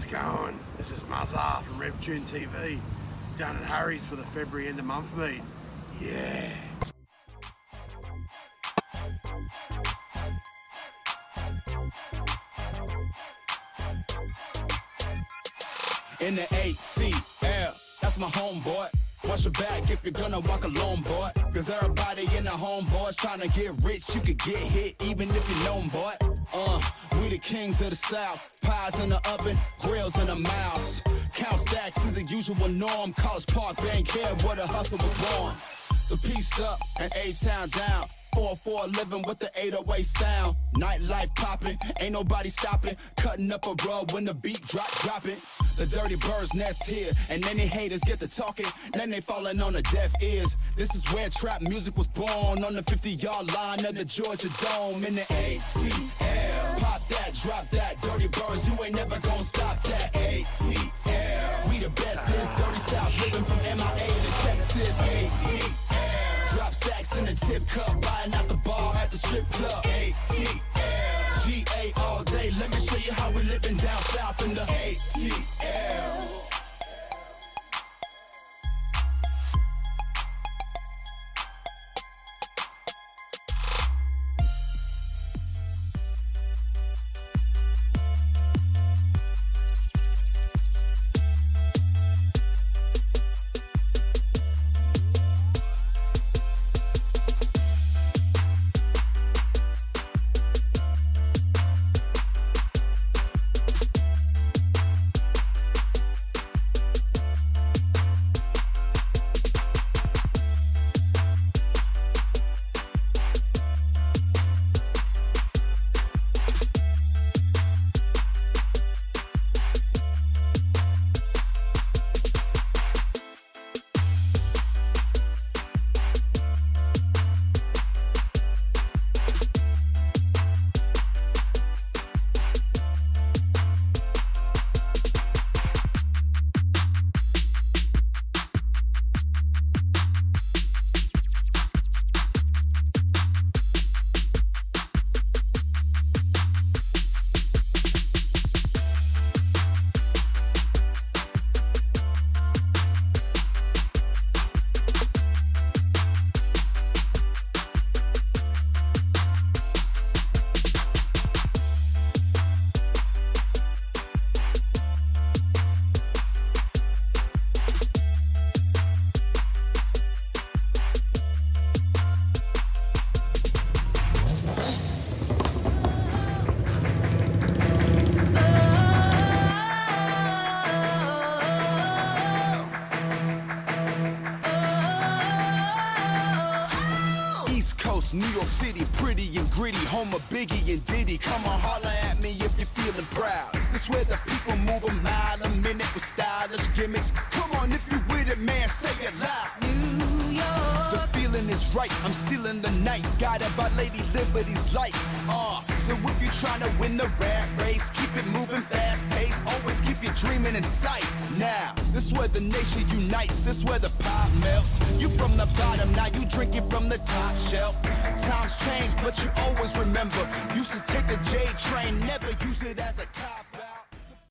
going? This is Muzza from RevTune TV, down at Harry's for the February end of month meet. Yeah. In the ATL, that's my homeboy. Watch your back if you're gonna walk alone, boy. Cause everybody in the homeboys trying to get rich. You could get hit even if you're known, boy. We the kings of the South. Pies in the oven, grills in the mouths. Count stacks is a usual norm. College Park, bank here where the hustle was born. So peace up and A-Town down. 4-4 living with the 808 sound. Nightlife popping, ain't nobody stopping. Cutting up a rug when the beat dropping. The dirty birds nest here, and then they haters get to talking. Then they falling on the deaf ears. This is where trap music was born, on the 50-yard line of the Georgia Dome. In the ATL, pop that, drop that. Dirty birds, you ain't never gonna stop that. ATL, we the best, this dirty South, living from MIA to Texas. ATL. Drop stacks in a tip cup, buying out the bar at the strip club. ATL, GA all day. Let me show you how we living down south in the ATL. New York City, pretty and gritty, home of Biggie and Diddy. Come on, holler at me if you're feeling proud. This where the people move a mile a minute with stylish gimmicks. Come on, if you with it, man, say it loud. New York. The feeling is right, I'm stealing the night, guided by Lady Liberty's light. So if you're trying to win the rat race, keep it moving fast paced, always keep your dreaming in sight. Now, this where the nation unites, this where the pop melts. You from the bottom, now you drinking from the top shelf. Times change, but you always remember. Used to take the J train, never use it as a cop.